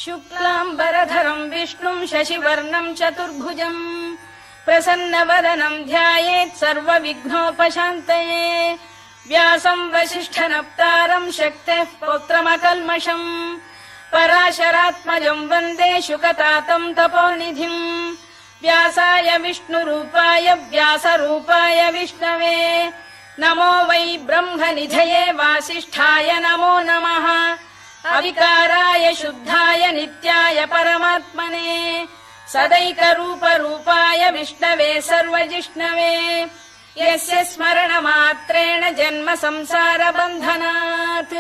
शुक्लाम्बरधरम् विष्णुम् शशिवर्णम् चतुर्भुजम् प्रसन्नवदनम् ध्यायेत् सर्वविघ्नोपशान्तये व्यासम् वसिष्ठनप्तारम् शक्तेः पौत्रमकल्मषम् पराशरात्मजम् वन्दे शुकतातम् तपोनिधिम् व्यासाय विष्णुरूपाय व्यासरूपाय विष्णवे नमो वै ब्रह्मनिधये वासिष्ठाय नमो नमः अविकाराय शुद्धाय नित्याय परमात्मने सदैकरूपरूपाय विष्णवे सर्वजिष्णवे यस्य स्मरणमात्रेण जन्म संसारबन्धनात्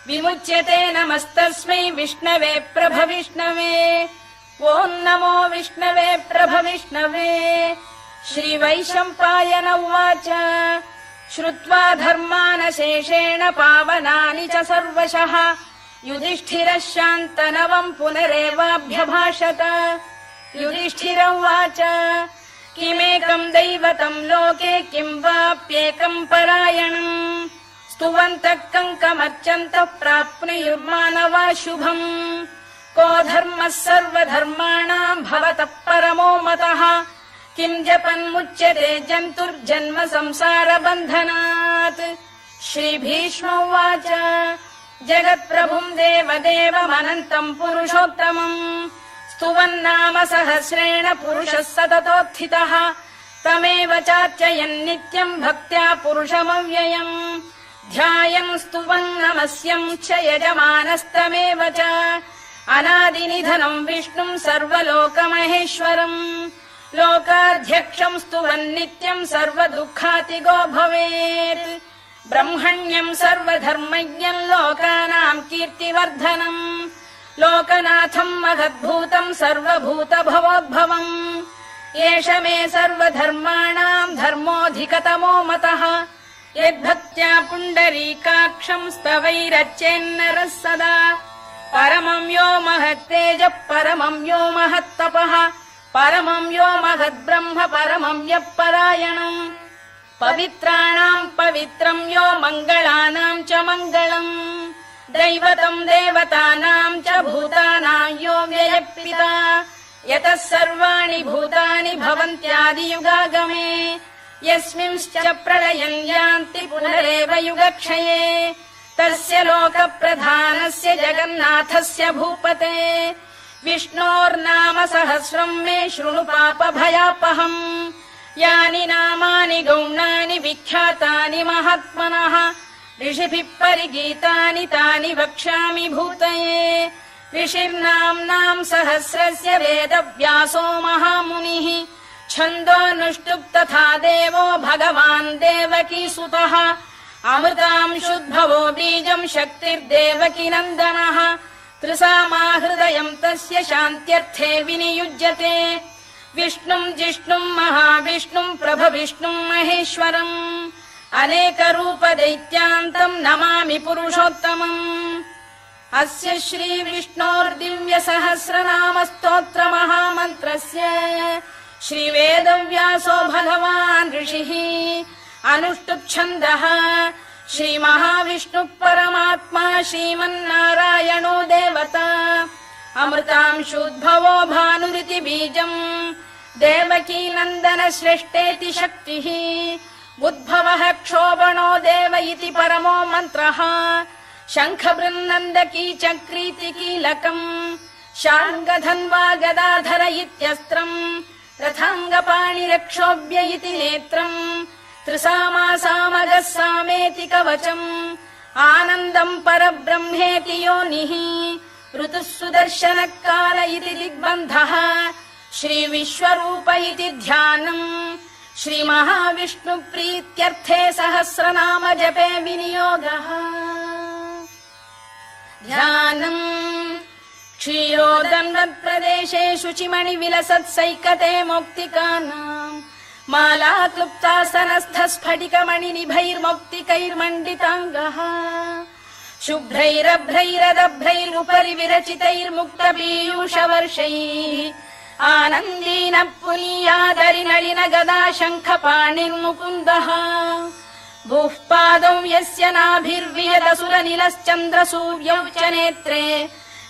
विमुच्यते नमस्तस्मै विष्णवे प्रभविष्णवे ॐ नमो विष्णवे प्रभविष्णवे। श्रीवैशम्पायन उवाच श्रुत्वा धर्मानशेषेण पावनानि च सर्वशः युधिष्ठिरः शान्तनवम् पुनरेवाभ्यभाषत। युधिष्ठिर उवाच किमेकम् दैवतम् लोके किम् वाप्येकम् परायणम् स्तुवन्तः कङ्कमर्चन्तः प्राप्नुयुर्मानवा शुभम् को धर्मः सर्वधर्माणाम् भवतः परमो मतः किम् जपन्मुच्यते जन्तुर्जन्म संसारबन्धनात्। श्रीभीष्म उवाच जगत्प्रभुम् देवदेवमनन्तम् पुरुषोत्तमम् स्तुवन्नाम सहस्रेण पुरुषः सततोत्थितः तमेव चार्चयन्नित्यम् भक्त्या पुरुषमव्ययम् ध्यायन् स्तुवन् नमस्यम् च यजमानस्तमेव च अनादिनिधनम् विष्णुम् सर्वलोकमहेश्वरम् लोकाध्यक्षम् स्तुवन्नित्यम् सर्वदुःखातिगो भवेत् ब्रह्मण्यम् सर्वधर्मज्ञम् लोकानाम् कीर्तिवर्धनम् लोकनाथम् महद्भूतम् सर्वभूतभवोद्भवम् एष मे सर्वधर्माणाम् धर्मोऽधिकतमो मतः यद्भक्त्या पुण्डरीकाक्षम् स्तवैरच्चेन्नरः सदा परमम् यो महत्तेजः परमम् यो महत्तपः परमम् यो महद्ब्रह्म परमम् यः परायणम् पवित्राणाम् पवित्रम् यो मङ्गलानाम् च मङ्गलम् दैवतम् देवतानाम् च भूतानाम् यो व्ययपिता यतः सर्वाणि भूतानि भवन्त्यादियुगागमे यस्मिंश्च प्रलयम् यान्ति पुनरेव युगक्षये तस्य लोकप्रधानस्य जगन्नाथस्य भूपते विष्णोर्नाम सहस्रम् मे शृणु पापभयापहम् यानि नामानि गौणानि विख्यातानि महात्मनः ऋषिभिः परिगीतानि तानि वक्ष्यामि भूतये ऋषिर्नाम्नाम् सहस्रस्य वेदव्यासो महामुनिः छन्दोऽनुष्टुप् तथा देवो भगवान् देवकीसुतः अमृतांशुद्भवो बीजम् शक्तिर्देवकी नन्दनः त्रिसामाहृदयम् तस्य शान्त्यर्थे विनियुज्यते विष्णुम् जिष्णुम् महाविष्णुम् प्रभविष्णुम् महेश्वरम् अनेकरूपदैत्यान्तम् नमामि पुरुषोत्तमम् अस्य श्रीविष्णोर्दिव्यसहस्रनामस्तोत्रमहामन्त्रस्य श्रीवेदव्यासो भगवान् ऋषिः अनुष्टुप्छन्दः श्रीमहाविष्णुः परमात्मा श्रीमन्नारायणो देवता अमृतांशुद्भवो भानुरिति बीजम् देवकी नन्दन श्रेष्ठेति शक्तिः उद्भवः क्षोभणो देव इति परमो मन्त्रः शङ्खबृन्नन्दकी चक्रीति कीलकम् शार्ङ्गधन्वा गदाधर इत्यस्त्रम् रथाङ्गपाणिरक्षोभ्य इति नेत्रम् त्रिसामासामगः सामेति कवचम् आनन्दम् परब्रह्मेति योनिः ऋतुः सुदर्शनकाल इति दिग्बन्धः श्रीविश्वरूप इति ध्यानम् श्रीमहाविष्णुप्रीत्यर्थे सहस्रनाम जपे विनियोगः ध्यानम् क्षीरोदन्वत्प्रदेशे शुचिमणिविलसत्सैकते मौक्तिकानाम् माला क्लुप्तासनस्थ स्फटिकमणिनिभैर्मौक्तिकैर्मण्डिताङ्गः शुभ्रैरभ्रैरदभ्रैरुपरि विरचितैर्मुक्तपीयूषवर्षैः आनन्दीन पुनीयादरिनलिन गदा शङ्खपाणिर्मुकुन्दः भूः पादौ यस्य नाभिर्विहदसुरनिलश्चन्द्रसूर्यौ च नेत्रे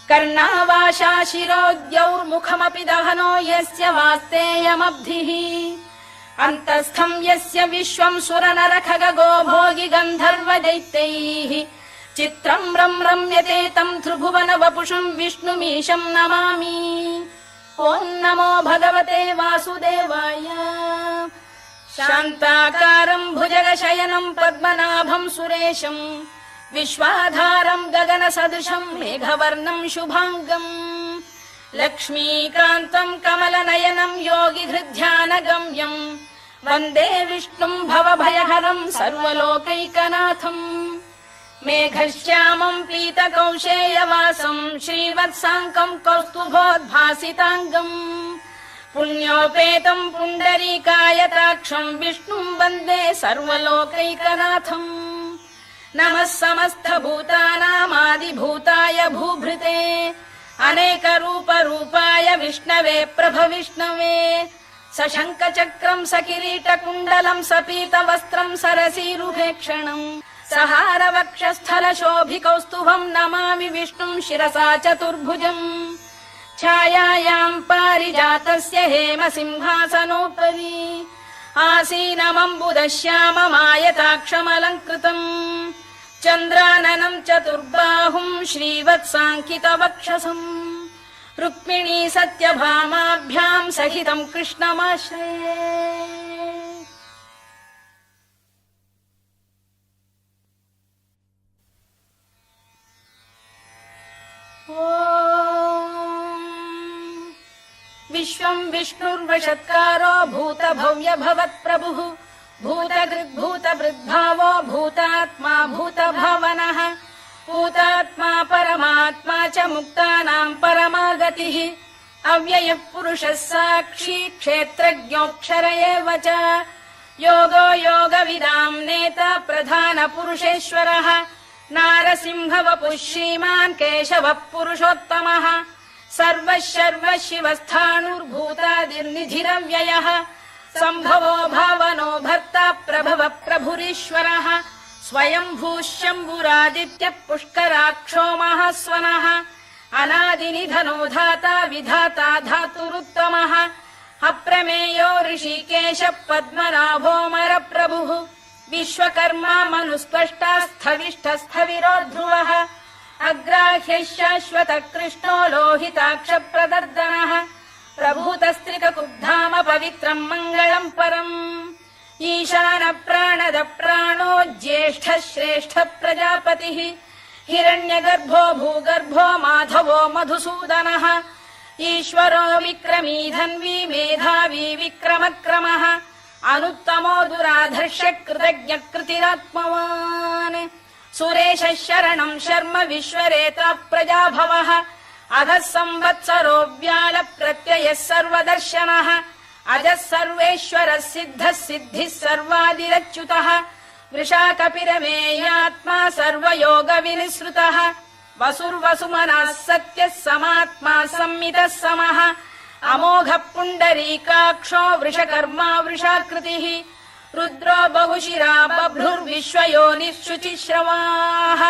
कर्णावाशा शिरोद्यौर्मुखमपि दहनो यस्य वास्तेयमब्धिः अन्तस्थम् यस्य विश्वम् सुरनरखगो भोगि गन्धर्व दैत्यैः चित्रम् रम्यते तम् त्रिभुवन वपुषम् विष्णुमीशम् नमामि ॐ नमो भगवते वासुदेवाय शान्ताकारम् भुजगशयनम् पद्मनाभम् सुरेशम् विश्वाधारम् गगनसदृशम् मेघवर्णम् शुभाङ्गम् लक्ष्मीकान्तम् कमलनयनम् योगिहृद्ध्यानगम्यम् वन्दे विष्णुम् भवभयहरम् सर्वलोकैकनाथम् मेघश्यामम् पीतकौशेयवासम् श्रीवत्साङ्कम् कौस्तुभोद्भासिताङ्गम् पुण्योपेतम् पुण्डरीकायताक्षम् विष्णुम् वन्दे सर्वलोकैकनाथम् नमः समस्तभूतानामादिभूताय भूभृते अनेकरूपरूपाय विष्णवे प्रभविष्णवे सशङ्खचक्रम् सकिरीटकुण्डलम् सपीतवस्त्रम् सरसीरुभेक्षणम् सहारवक्षस्थलशोभिकौस्तुभम् नमामि विष्णुम् शिरसा चतुर्भुजम् छायायाम् पारिजातस्य हेमसिंहासनोपरि आसीनमम्बुदश्याममायताक्षमलङ्कृतम् चन्द्राननम् चतुर्बाहुम् श्रीवत्साङ्कितवक्षसम् रुक्मिणी सत्यभामाभ्याम् सहितम् कृष्णमाश्रये विश्वम् विष्णुर्वषत्कारो भूतभव्य भवत्प्रभुः भूतकृद्भूतभृद्भावो भूतात्मा भूतभावनः भूतात्मा परमात्मा च मुक्तानाम् परमागतिः अव्ययः पुरुषः साक्षी क्षेत्रज्ञोऽक्षर एव च योगो योगविदाम् नेता प्रधानपुरुषेश्वरः नारसिंहवपुः श्रीमान् केशवः पुरुषोत्तमः सर्वः शर्वः शिवस्थाणुर्भूतादिर्निधिरव्ययः सम्भवो भावनो भर्ता प्रभवः प्रभुरीश्वरः स्वयम्भूः शम्भुरादित्यः पुष्कराक्षो महास्वनः अनादिनिधनो धाता विधाता धातुरुत्तमः अप्रमेयो ऋषिकेशः पद्मनाभोऽमरप्रभुः विश्वकर्मा मनुस्पष्टा स्थविष्ठस्थविरो ध्रुवः अग्राह्यः शाश्वतः कृष्णो लोहिताक्षप्रदर्दनः प्रभूतस्त्रिककुब्धाम पवित्रम् मङ्गलम् परम् ईशानप्राणद प्राणो ज्येष्ठः श्रेष्ठः प्रजापतिः हिरण्यगर्भो भूगर्भो माधवो मधुसूदनः ईश्वरो विक्रमी धन्वी मेधावी विक्रमक्रमः अनुत्तमो दुराधर्ष कृतज्ञ कृतिरात्मवान् सुरेशः शरणम् शर्म विश्वरेता प्रजाभवः अधः संवत्सरो व्याल प्रत्ययः सर्वदर्शनः अजः सर्वेश्वरः सिद्धः सिद्धिः सर्वादिरच्युतः वृषाकपिरमेयात्मा सर्वयोगविनिसृतः वसुर्वसुमनः सत्यः समात्मा संमितः समः अमोघः पुण्डरीकाक्षो वृषकर्मा वृषाकृतिः रुद्रो बहुशिरा बभ्रुर्विश्वयोनिः शुचिश्रवाः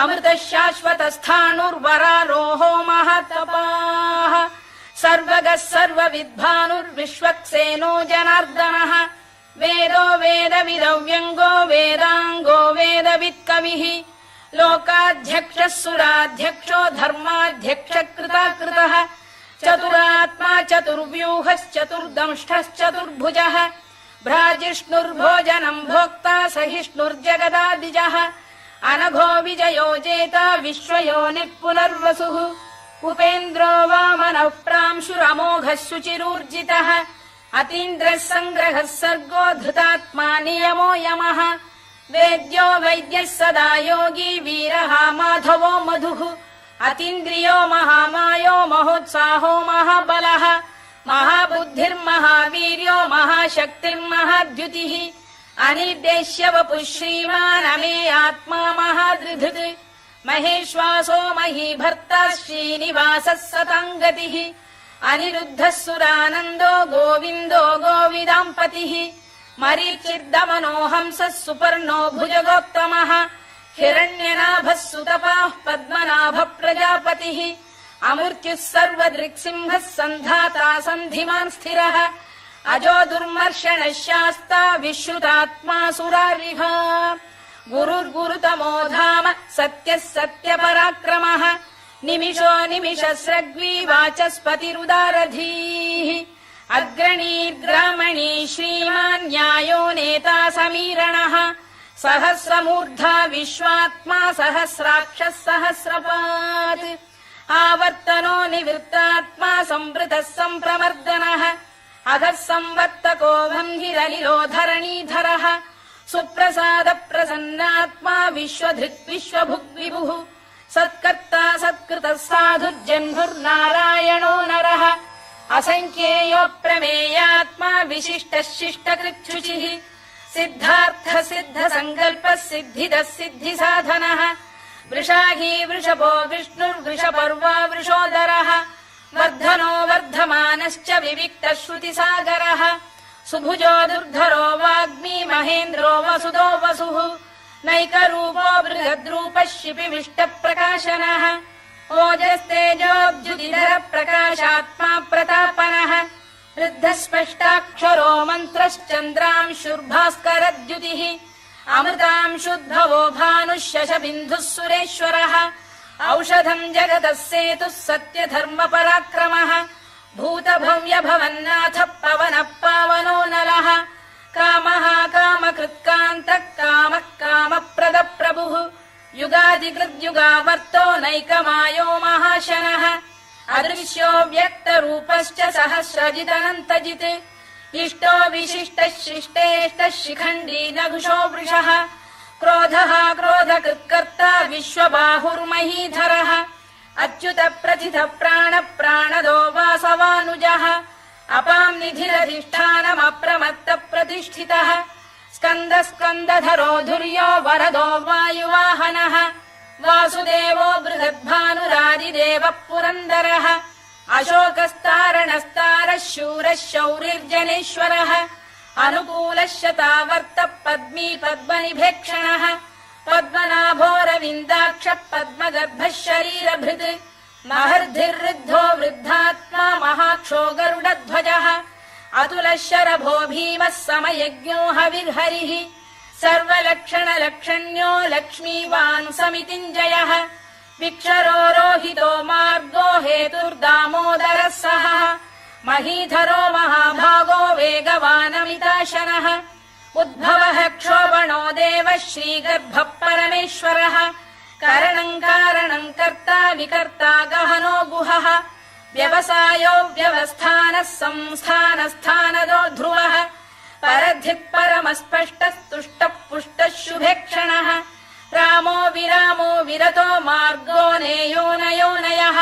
अमृतः शाश्वतस्थाणुर्वरारोहो महातपाः सर्वगः सर्वविद्भानुर्विश्वक्सेनो जनार्दनः वेदो वेदविदव्यङ्गो वेदाङ्गो वेदवित्कविः लोकाध्यक्षः सुराध्यक्षो धर्माध्यक्षः कृताकृतः चतुरात्मा चतुर्व्यूहश्चतुर्दंष्टश्चतुर्भुजः भ्राजिष्णुर्भोजनम् भोक्ता सहिष्णुर्जगदादिजः अनघो विजयो जेता विश्वयोनिः पुनर्वसुः उपेन्द्रो वामनः प्रांशुरमोघः शुचिरूर्जितः अतीन्द्रः सङ्ग्रहः सर्गो धृतात्मा नियमो यमः वेद्यो वैद्यः सदा योगी वीरः माधवो मधुः अतीन्द्रियो महामायो महोत्साहो महाबलः महाबुद्धिर्महावीर्यो महाशक्तिर्महाद्युतिः अनिर्देश्य वपुः श्रीमान् अमे आत्मा महादृधृत् महेश्वासो महीभर्ता श्रीनिवासः सताङ्गतिः अनिरुद्धः सुरानन्दो गोविन्दो गोविदाम्पतिः मरीचिर्दमनो हंसः सुपर्णो भुजगोत्तमः हिरण्यनाभः सुतपाः पद्मनाभः प्रजापतिः अमृत्युः सर्वदृक्सिंहः सन्धाता सन्धिमान् स्थिरः अजो दुर्मर्षणः शास्ता विश्रुतात्मा सुरारिः गुरुर्गुरुतमो धाम सत्यः सत्यपराक्रमः निमिषो निमिषस्रग्वी वाचस्पतिरुदारधीः अग्रणीर्ग्रामणी श्रीमान् न्यायो नेता समीरणः सहस्रमूर्धा विश्वात्मा सहस्राक्षः सहस्रपात् आवर्तनो निवृत्तात्मा संवृतः सम्प्रमर्दनः अधः संवर्तको भङ्गिरलिलो धरणीधरः सुप्रसाद प्रसन्नात्मा विश्वधृक् विश्वभुग्विभुः सत्कर्ता सत्कृतः साधुर्जह्नुर्नारायणो नरः असङ्ख्येयो प्रमेयात्मा विशिष्टः शिष्टकृच्छुचिः सिद्धार्थ सिद्ध संकल्पः सिद्धिदः सिद्धिसाधनः वृषाही वृषभो विष्णुर्वृषपर्वा वृषोदरः वर्धनो वर्धमानश्च विविक्तः श्रुतिसागरः सुभुजो दुर्धरो वाग्मी महेन्द्रो वसुदो वसुः नैकरूपो बृहद्रूपः शिपिविष्टप्रकाशनः ओजस्तेजोद्युतिधरः प्रकाशात्मा प्रतापनः वृद्धस्पष्टाक्षरो मन्त्रश्चन्द्रांशुर्भास्करद्युतिः अमृतांशुद्भवो भानुः शशबिन्दुः सुरेश्वरः औषधम् जगतः सेतुः सत्यधर्मपराक्रमः भूतभव्यभवन्नाथः पवनः पावनो नलः कामः कामकृत्कान्तः कामः कामप्रदप्रभुः युगादिकृद्युगावर्तो नैकमायो महाशनः अदृश्यो व्यक्तरूपश्च सहस्रजिदनन्तजित् इष्टो विशिष्टः शिष्टेष्टः शिखण्डी नघुषो वृषः क्रोधः क्रोधकृत्कर्ता विश्वबाहुर्महीधरः अच्युत प्रथित प्राण प्राणदो वासवानुजः अपां निधिरधिष्ठानमप्रमत्त प्रतिष्ठितः स्कन्द स्कन्दधरो धुर्यो वरदो वायुवाहनः वासुदेवो बृहद्भानुरादिदेवः पुरन्दरः अशोकस्तारणस्तारः शूरः शौरिर्जनेश्वरः अनुकूलः शतावर्तः पद्मी पद्मनिभेक्षणः पद्मनाभोरविन्दाक्षः पद्मगर्भः शरीरभृत् महर्धिर्वृद्धो वृद्धात्मा महाक्षो गरुडध्वजः अतुलः शरभो भीमः समयज्ञो हविर्हरिः सर्वलक्षणलक्षण्यो लक्ष्मीवान् समितिञ्जयः विक्षरो रोहितो मार्गो हेतुर्दामोदरः सः महीधरो महाभागो वेगवानमिताशनः उद्भवः क्षोभणो देवः श्रीगर्भः परमेश्वरः करणम् कारणम् कर्ता विकर्ता गहनो गुहः व्यवसायो व्यवस्थानः संस्थानस्थानदो ध्रुवः परधिक् परमस्पष्टस्तुष्टः पुष्टः शुभेक्षणः रामो विरामो विरतो मार्गो नेयोनयोनयः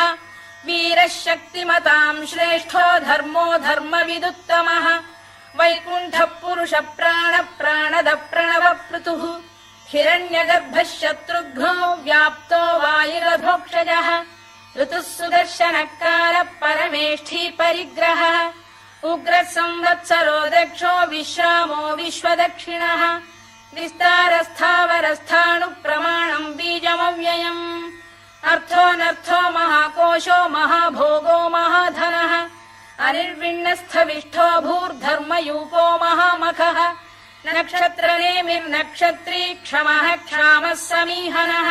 वीरः शक्तिमताम् श्रेष्ठो धर्मो धर्मविदुत्तमः वैकुण्ठः पुरुष प्राण प्राणद प्रणव पृतुः हिरण्यगर्भः शत्रुघ्नो व्याप्तो वायुरधोक्षजः ऋतुः सुदर्शनः कालः परमेष्ठी परिग्रहः उग्रः संवत्सरो दक्षो विश्रामो विश्वदक्षिणः विस्तारस्थावरस्थाणुः प्रमाणम् बीजमव्ययम् अर्थोऽनर्थो महाकोशो महाभोगो महाधनः अनिर्विण्णस्थविष्ठो भूर्धर्मयूपो महामखः नक्षत्रनेमिर्नक्षत्री क्षमः क्षामः समीहनः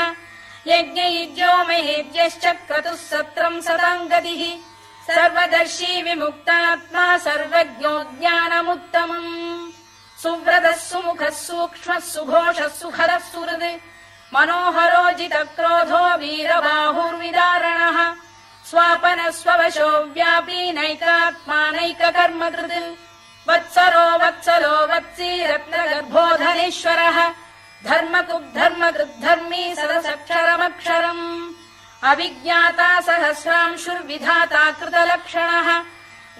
यज्ञयुज्यो महेज्यश्च क्रतुः सत्रम् सताम् गतिः सर्वदर्शी विमुक्तात्मा सर्वज्ञो ज्ञानमुत्तमम् सुव्रतः सुमुखः सूक्ष्मः सुघोषः सुखदः सुहृद् मनोहरो जितक्रोधो वीरबाहुर्विदारणः स्वापनः स्ववशो व्यापी नैकात्मा नैककर्मकृत् वत्सरो वत्सलो वत्सी रत्नगर्भोधनेश्वरः धर्मकृद्धर्मकृद्धर्मी सदसक्षरमक्षरम् अभिज्ञाता सहस्रांशुर्विधाता कृतलक्षणः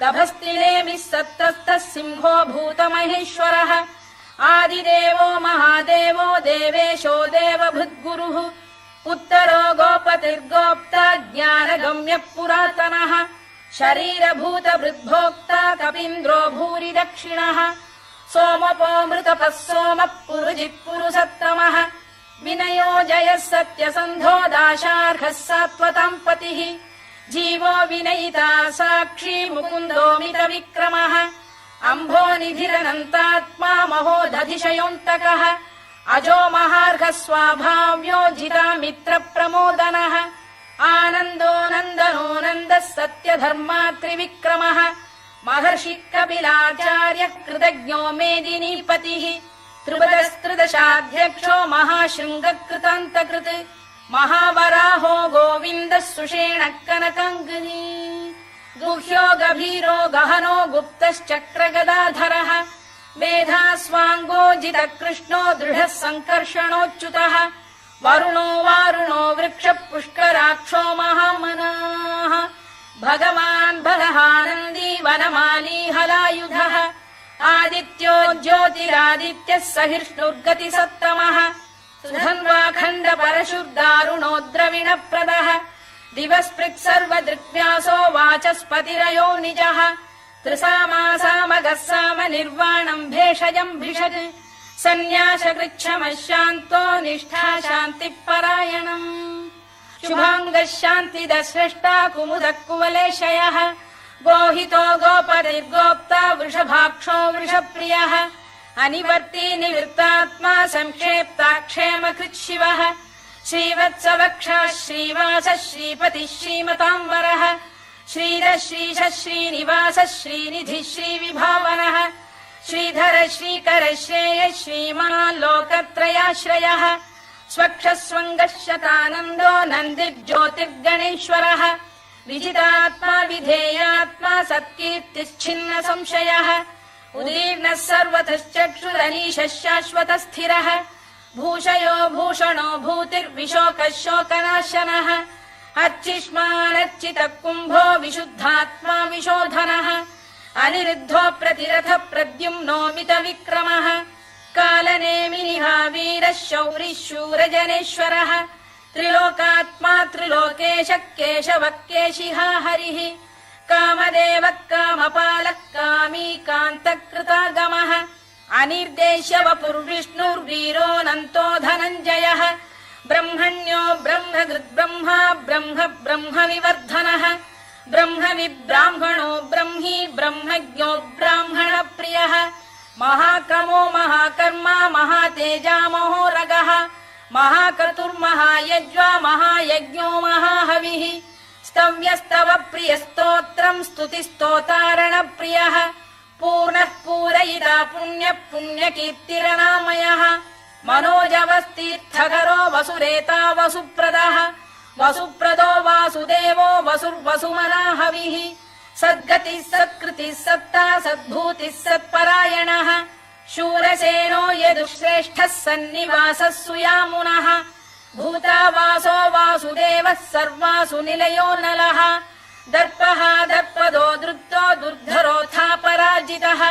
गभस्तिनेमिः सत्तस्तः सिंहो भूतमहेश्वरः आदिदेवो महादेवो देवेशो देवभृद्गुरुः उत्तरो गोपतिर्गोप्ता ज्ञानगम्यः पुरातनः शरीरभूतभृद्भोक्ता कपीन्द्रो भूरि दक्षिणः सोमपो मृतपः सोमः पुरुजिः पुरुसत्तमः विनयो जयः सत्यसन्धो दाशार्हः सात्वतां पतिः जीवो विनयिता साक्षी मुकुन्दोमित विक्रमः अम्भो निधिरनन्तात्मा महोदधिशयोऽन्तकः अजो महार्घः स्वाभाव्यो जिता मित्र प्रमोदनः आनन्दो नन्दनो नन्दः सत्यधर्मा त्रिविक्रमः महर्षि कपिलाचार्यः कृतज्ञो मेदिनीपतिः त्रिपदस्त्रिदशाध्यक्षो महाशृङ्गकृतान्तकृत् महावराहो गोविन्दः सुषेणः कनकाङ्गनी गुह्यो गभीरो गहनो गुप्तश्चक्रगदाधरः मेधास्वाङ्गो जितकृष्णो दृढः सङ्कर्षणोच्युतः वरुणो वारुणो वृक्षः पुष्कराक्षो महामनाः भगवान् बलहानन्दी वनमाली हलायुधः आदित्यो ज्योतिरादित्यः सहिष्णुर्गतिसत्तमः सुधन्वाखण्ड परशुर्दारुणो द्रविणप्रदः दिवस्पृक् सर्वदृग्व्यासो वाचस्पतिरयो निजः त्रिसामासामगः साम निर्वाणम् भेषजम् भिषज सन्न्यासकृच्छमः शान्तो निष्ठा शान्तिपरायणम् शुभाङ्गः शान्तिदः स्रष्टा कुमुदः कुवलेशयः गोहितो गोपतिर्गोप्ता वृषभाक्षो वृषप्रियः अनिवर्ती निवृत्तात्मा संक्षेप्ता क्षेमकृत् शिवः श्रीवत्सवक्षः श्रीवासः श्रीपतिः श्रीमताम्बरः श्रीधः श्रीशः श्रीनिवासः श्रीनिधिः श्रीविभावनः श्रीधर श्रीकर श्रेयः श्रीमान् लोकत्रयाश्रयः स्वक्षः स्वङ्गः शतानन्दो नन्दिर्ज्योतिर्गणेश्वरः विजितात्मा विधेयात्मा सत्कीर्तिश्छिन्न संशयः उदीर्णः सर्वतश्चक्षुरनीशः शाश्वतः स्थिरः भूषयो भूषणो भूतिर्विशोकः शोकनाशनः अर्चिष्मानर्चितः कुम्भो विशुद्धात्मा विशोधनः अनिरुद्धो प्रतिरथ प्रद्युम्नोमित विक्रमः कालनेमिनिः वीरः शौरिः शूरजनेश्वरः त्रिलोकात्मा त्रिलोकेशः केशवः केशिहा हरिः कामदेवः कामपालः कामी कान्तकृतागमः अनिर्देश्य वपुर्विष्णुर्वीरोऽनन्तो धनञ्जयः ब्रह्मण्यो ब्रह्मकृद्ब्रह्मा ब्रह्म ब्रह्मविवर्धनः ब्रह्मविब्राह्मणो ब्रह्मी ब्रह्मज्ञो ब्राह्मणप्रियः महाक्रमो महाकर्मा महातेजा महोरगः महाक्रतुर्महायज्वा महायज्ञो महाहविः स्तव्यस्तव प्रियस्तोत्रम् स्तुतिस्तोतारणप्रियः पूर्णः पूरयिता पुण्यः पुण्यकीर्तिरनामयः मनोजवस्तीर्थकरो वसुरेता वसुप्रदः वसुप्रदो वासुदेवो वसुर्वसुमनाहविः सद्गतिः सत्कृतिः सत्ता सद्भूतिः सत्परायणः शूरसेनो यदुश्रेष्ठः सन्निवासः सुयामुनः भूतावासो वासुदेवः सर्वासु निलयो नलः दर्पः दर्पदो दृप्तो दुर्धरोऽथापराजितः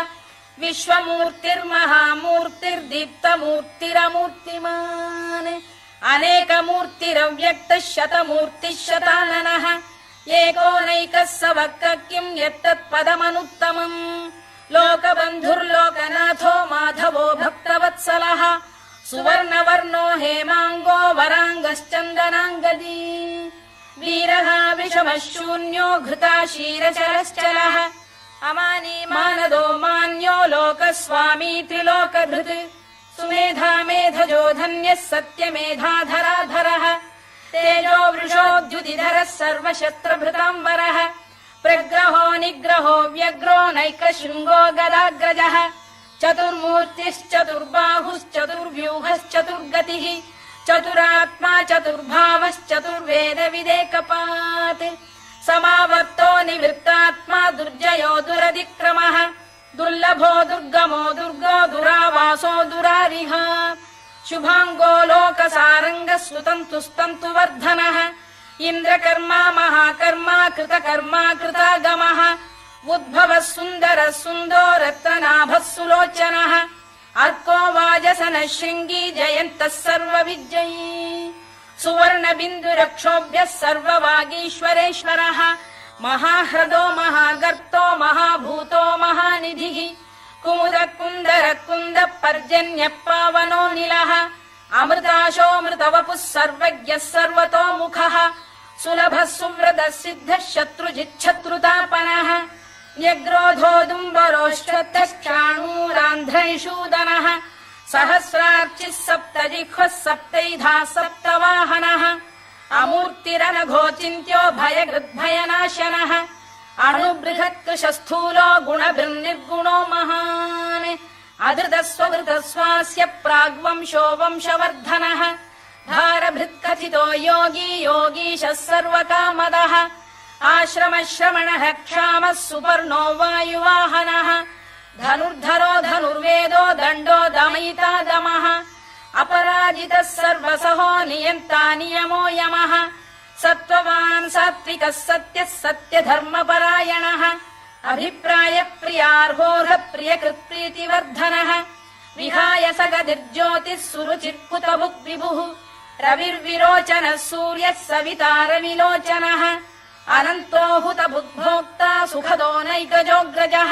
विश्वमूर्तिर्महामूर्तिर्दीप्तमूर्तिरमूर्तिमान् अनेकमूर्तिरव्यक्तः शतमूर्तिः शताननः एकोनैकः स वक्तः किम् यत्तत्पदमनुत्तमम् लोकबन्धुर्लोकनाथो माधवो भक्तवत्सलः सुवर्णवर्णो हेमाङ्गो वराङ्गश्चन्दनाङ्गदी वीरः विषमः शून्यो घृता क्षीरचरश्चलः अमानी मानदो मान्यो लोकस्वामी त्रिलोकधृत् सुमेधा मेधजो धन्यः सत्यमेधाधराधरः तेजो वृषोद्युतिधरः सर्वशस्त्रभृताम्बरः प्रग्रहो निग्रहो व्यग्रो नैकशृङ्गो गदाग्रजः चतुर्मूर्तिश्चतुर्बाहुश्चतुर्व्यूहश्चतुर्गतिः चतुरात्मा चतुर्भावश्चतुर्वेदविदेकपात् समावर्तो निवृत्तात्मा दुर्जयो दुरधिक्रमः दुर्लभो दुर्गमो दुर्गो दुरावासो दुरारिः शुभाङ्गो लोकसारङ्गः सुतन्तुस्तन्तुवर्धनः इन्द्रकर्मा महाकर्मा कृतकर्मा कृतागमः उद्भवः सुन्दरः सुन्दो रत्ननाभः सुलोचनः अर्को वाजसनः शृङ्गी जयन्तः सर्वविजयी सुवर्णबिन्दुरक्षोभ्यः सर्ववागीश्वरेश्वरः महाह्रदो महागर्तो महाभूतो महानिधिः कुमुद कुन्दर कुन्द पर्जन्यः पावनो निलः अमृताशोऽमृतवपुः सर्वज्ञः सर्वतोमुखः सुलभः सुव्रतः सिद्धः शत्रुजिच्छत्रुतापनः न्यग्रोधोदुम्बरोश्चतश्चाणूरान्ध्रैषूदनः सहस्रार्चिः सप्तजिह्वः सप्तैधाः सप्तवाहनः अमूर्तिरनघोचिन्त्यो भयकृद्भयनाशनः अणुबृहत्कृशस्थूलो गुणभिर्निर्गुणो महान् अधृतस्वधृतस्वास्य प्राग्वंशो वंशवर्धनः भारभृत्कथितो योगी योगीशः सर्वकामदः आश्रमश्रमणः क्षामः सुपर्णो वायुवाहनः धनुर्धरो धनुर्वेदो दण्डो दमयिता दमः अपराजितः सर्वसहो नियन्ता नियमो यमः सत्त्ववान् सात्विकः सत्यः सत्यधर्मपरायणः अभिप्रायप्रियार्होः प्रियकृत्प्रीतिवर्धनः विहाय सगतिर्ज्योतिः सुरुचिर्कुतभुक् विभुः रविर्विरोचनः सूर्यः सवितारविलोचनः अनन्तो हुतभुग्भोक्ता सुखदो नैकजोऽग्रजः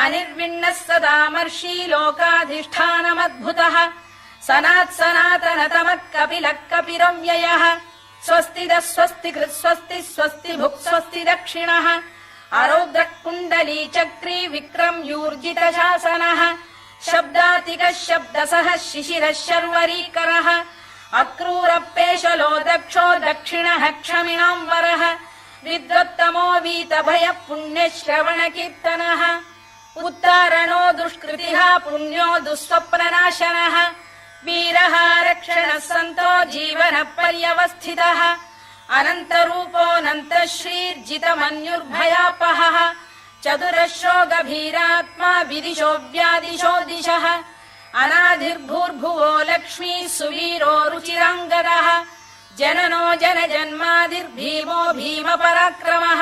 अनिर्विण्णः सदामर्षी लोकाधिष्ठानमद्भुतः सनात्सनातनतमः कपिलः कपिरव्ययः स्वस्तिदः स्वस्तिकृत् स्वस्ति स्वस्ति भुक् स्वस्ति दक्षिणः आरौद्रः कुण्डली चक्री विक्रम्यूर्जितशासनः शब्दातिकः शब्दसः शिशिरः शर्वरीकरः अक्रूरपेशलो दक्षो दक्षिणः क्षमिणाम्बरः विद्वत्तमो वीतभयः पुण्यश्रवणकीर्तनः उत्तारणो दुष्कृतिः पुण्यो दुःस्वप्ननाशनः वीरः रक्षणः सन्तो जीवनः पर्यवस्थितः अनन्तरूपोऽनन्तश्रीर्जितमन्युर्भयापहः चतुरश्रो गभीरात्मा विदिशो व्यादिशो दिशः अनाधिर्भूर्भुवो लक्ष्मी सुवीरो रुचिराङ्गदः जननो जनजन्मादिर्भीमो भीमपराक्रमः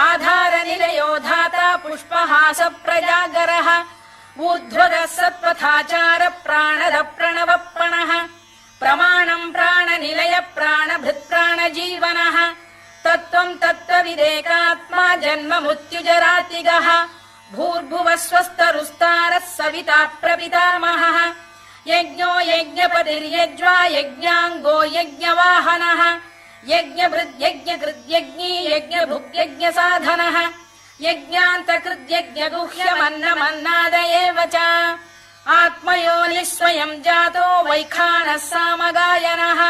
आधारनिलयो धाता पुष्पहास प्रजागरः ऊर्ध्वगः सत्पथाचार प्राणद प्रणवप्रणः प्रमाणम् प्राणनिलय प्राणभृत्प्राणजीवनः तत्त्वम् तत्त्वविदेकात्मा जन्म मृत्युजरातिगः भूर्भुवः स्वस्तरुस्तारः सविता प्रपितामहः यज्ञो यज्ञपतिर्यज्वा यज्ञाङ्गो यज्ञवाहनः यज्ञभृद्यज्ञकृद्यज्ञी यज्ञभुग्यज्ञसाधनः यज्ञान्तकृद्यज्ञगुह्यमन्नमन्नाद एव च आत्मयोनिः स्वयम् जातो वैखानः सामगायनः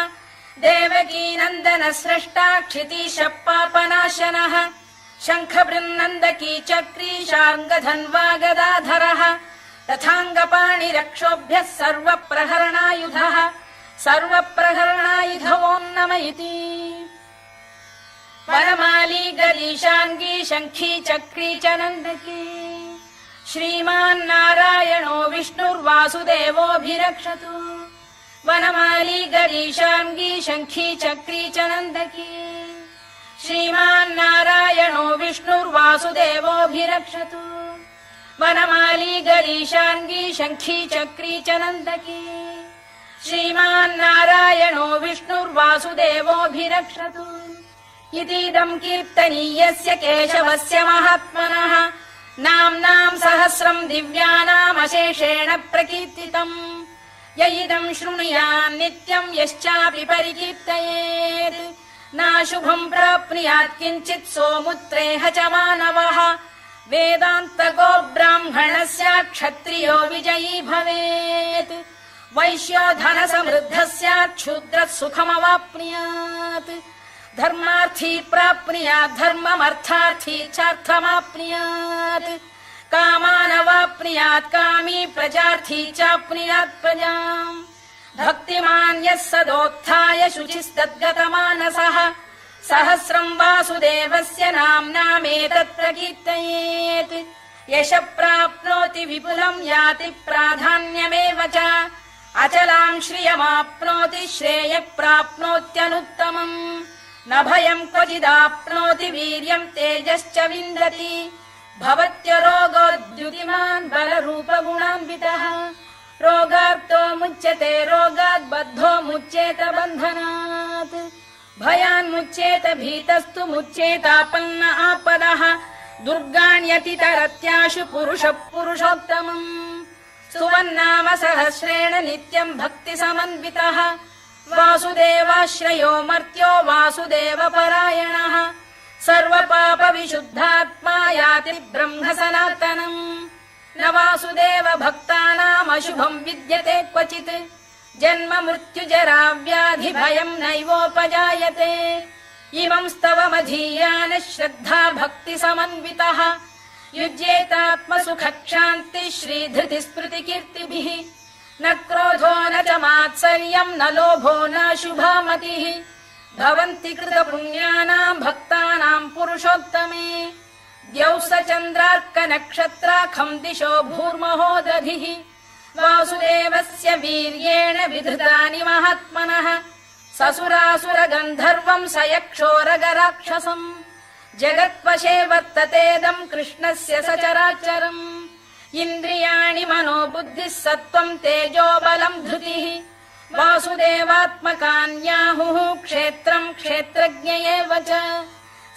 देवकीनन्दनः स्रष्टा क्षितीशः पापनाशनः शङ्खबृन्नन्दकी चक्री शार्ङ्गधन्वा गदाधरः तथाङ्गपाणिरक्षोभ्यः सर्वप्रहरणायुधः सर्वप्रहरणायुधवो नम इति वनमाली गरीशाङ्गी शङ्खी चक्री च नन्दकी श्रीमान्नारायणो विष्णुर्वासुदेवोऽभिरक्षतु वनमाली गरीशाङ्गी शङ्खी चक्री च नन्दकी श्रीमान्नारायणो विष्णुर्वासुदेवोऽभिरक्षतु वनमाली गरीशाङ्गी शङ्खी चक्री च नन्दकी श्रीमान्नारायणो विष्णुर्वासुदेवोऽभिरक्षतु इतीदम् कीर्तनीयस्य केशवस्य महात्मनः नाम्नाम् सहस्रम् दिव्यानामशेषेण प्रकीर्तितम् य इदम् शृणुयान् नित्यम् यश्चापि परिकीर्तयेत् नाशुभम् प्राप्नुयात् किञ्चित् सोमुत्रेह च मानवः वेदान्तको ब्राह्मणः स्यात् क्षत्रियो विजयी भवेत् वैश्यो धनसमृद्धः स्यात् शूद्रः सुखमवाप्नुयात् धर्मार्थी प्राप्नुयात् धर्ममर्थार्थी चार्थमाप्नुयात् कामानवाप्नुयात् कामी प्रजार्थी चाप्नुयात् प्रजाम् भक्तिमान् यः सदोत्थाय शुचिस्तद्गतमानसः सहस्रम् वासुदेवस्य नाम्नामेतत् प्रकीर्तयेत् यशः प्राप्नोति विपुलम् याति प्राधान्यमेव च अचलाम् श्रियमाप्नोति श्रेयः प्राप्नोत्यनुत्तमम् न भयम् क्वचिदाप्नोति वीर्यम् तेजश्च विन्दति भवत्यरोगोद्युतिमान् बलरूपगुणान्वितः रोगार्तो मुच्यते रोगात् बद्धो मुच्येत बन्धनात् भयान्मुच्येत भीतस्तु मुच्येतापन्न आपदः दुर्गाण्यतितरत्याशु पुरुषः पुरुषोत्तमम् स्तुवन्नाम सहस्रेण नित्यम् भक्तिसमन्वितः वासुदेवाश्रयो मर्त्यो वासुदेवपरायणः सर्वपापविशुद्धात्मा याति ब्रह्म सनातनम् न वासुदेव भक्तानामशुभम् विद्यते क्वचित् जन्म मृत्युजरा व्याधि भयम् नैवोपजायते इमम् स्तवमधीयानः श्रद्धा भक्तिसमन्वितः युज्येतात्मसुखक्षान्ति श्रीधृतिस्मृतिकीर्तिभिः न क्रोधो न च मात्सर्यम् न लोभो न शुभा मतिः भवन्ति कृतपुण्यानाम् भक्तानाम् पुरुषोत्तमे द्यौः स चन्द्रार्कनक्षत्राखम् दिशो भूर्महो दधिः वासुदेवस्य वीर्येण विधृतानि महात्मनः ससुरासुरगन्धर्वम् स यक्षोरगराक्षसम् जगत्वशे वर्ततेदम् कृष्णस्य सचराचरम् इन्द्रियाणि मनो बुद्धिः सत्त्वम् तेजो बलम् धृतिः वासुदेवात्मकान्याहुः क्षेत्रम् क्षेत्रज्ञ एव च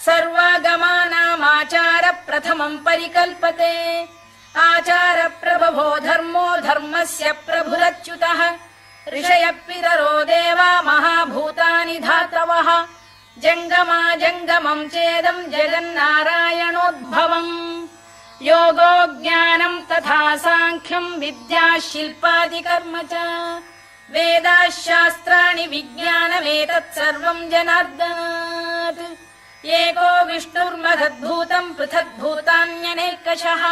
सर्वागमानामाचार प्रथमम् परिकल्पते आचार प्रभवो धर्मो धर्मस्य प्रभुरच्युतः ऋषयः पितरो देवा महाभूतानि धातवः जङ्गमा जङ्गमम् चेदम् जगन्नारायणोद्भवम् योगो ज्ञानम् तथा साङ्ख्यम् विद्या शिल्पादिकर्म च वेदाः शास्त्राणि विज्ञानमेतत् सर्वम् जनार्दनात् एको विष्णुर्महद्भूतम् पृथग्भूतान्यनेकशः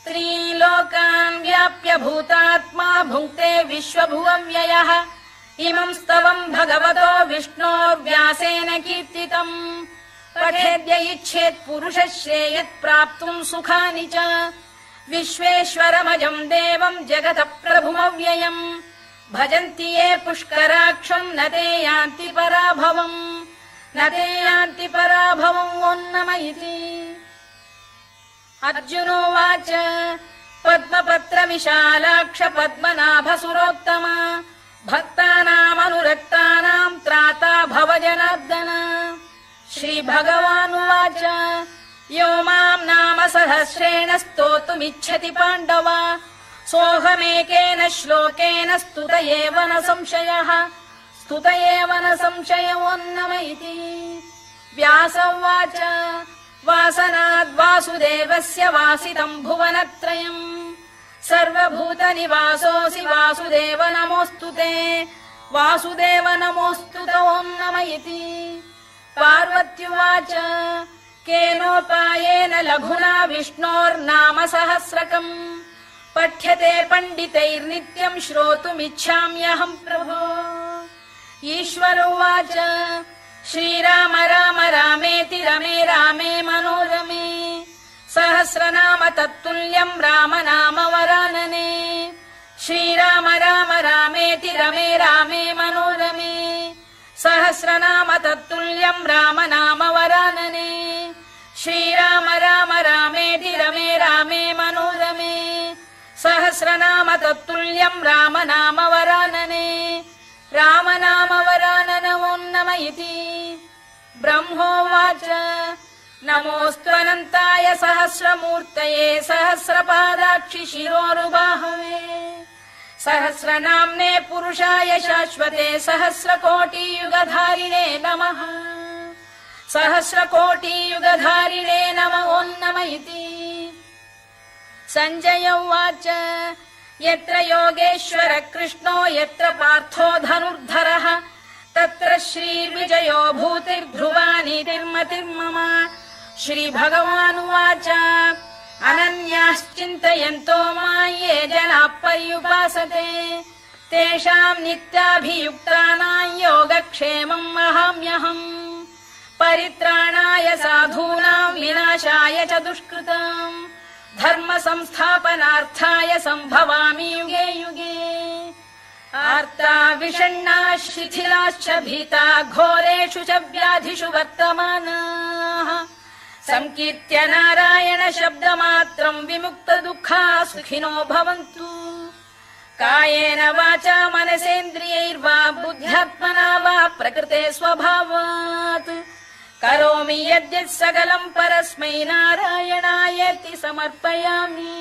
त्रीन् लोकान् व्याप्य भूतात्मा भुङ्क्ते विश्वभुवव्ययः इमम् स्तवम् भगवतो विष्णोर्व्यासेन कीर्तितम् पठेद्य इच्छेत् पुरुषः श्रेयत् प्राप्तुम् सुखानि च विश्वेश्वरमजम् देवम् जगतः प्रभुमव्ययम् भजन्ति ये पुष्कराक्षम् न ते यान्ति पराभवम् न ते यान्ति पराभवम् ओन्नम इति अर्जुनोवाच पद्मपत्र विशालाक्ष पद्मनाभसुरोत्तमा भक्तानामनुरक्तानाम् त्राता भव जनार्दन श्रीभगवानुवाच यो माम् नाम सहस्रेण स्तोतुमिच्छति पाण्डव सोऽहमेकेन श्लोकेन स्तुत एव न संशयः स्तुत एव न संशयोन्नम इति व्यास उवाच वासनाद्वासुदेवस्य वासितम् भुवनत्रयम् सर्वभूतनिवासोऽसि वासुदेव नमोऽस्तु ते वासुदेव नमोऽस्तु ते ओम् नम इति पार्वत्युवाच केनोपायेन लघुना विष्णोर्नाम सहस्रकम् पठ्यते पण्डितैर्नित्यम् श्रोतुमिच्छाम्यहम् प्रभो ईश्वर उवाच श्रीराम राम रामेति रमे रामे मनोरमे सहस्रनाम तत्तुल्यम् राम नाम वरानने श्रीराम राम रामेति रमे रामे मनोरमे सहस्रनाम तत्तुल्यम् राम नाम वरानने श्रीराम राम रामेति रमे रामे मनोरमे सहस्रनाम तत्तुल्यम् राम नाम वरानने राम नाम वरानन ओन्नम इति ब्रह्मोवाच नमोऽस्त्वनन्ताय सहस्रमूर्तये सहस्रपादाक्षि शिरोरुबाहवे सहस्रनाम्ने पुरुषाय शाश्वते सहस्रकोटियुगधारिणे नमः सहस्रकोटियुगधारिणे नम ओन्नम इति सञ्जय उवाच यत्र योगेश्वर कृष्णो यत्र पार्थो धनुर्धरः तत्र श्रीर्विजयो भूतिर्ध्रुवानीतिर्मतिर्मम श्रीभगवानुवाच अनन्याश्चिन्तयन्तो मां ये जनाः पर्युपासते तेषाम् नित्याभियुक्तानां योगक्षेमम् वहाम्यहम् परित्राणाय साधूनां विनाशाय च दुष्कृताम् धर्म संस्थापनार्थाय सम्भवामि युगे युगे आर्ता विषण्णाः शिथिलाश्च भीता घोरेषु च व्याधिषु वर्तमानाः संकीर्त्य नारायण शब्दमात्रम् विमुक्त दुःखाः सुखिनो भवन्तु कायेन वाचा मनसेन्द्रियैर्वा बुद्ध्यात्मना वा प्रकृते स्वभावात् करोमि यद्यत् सकलम् परस्मै नारायणायेति समर्पयामि।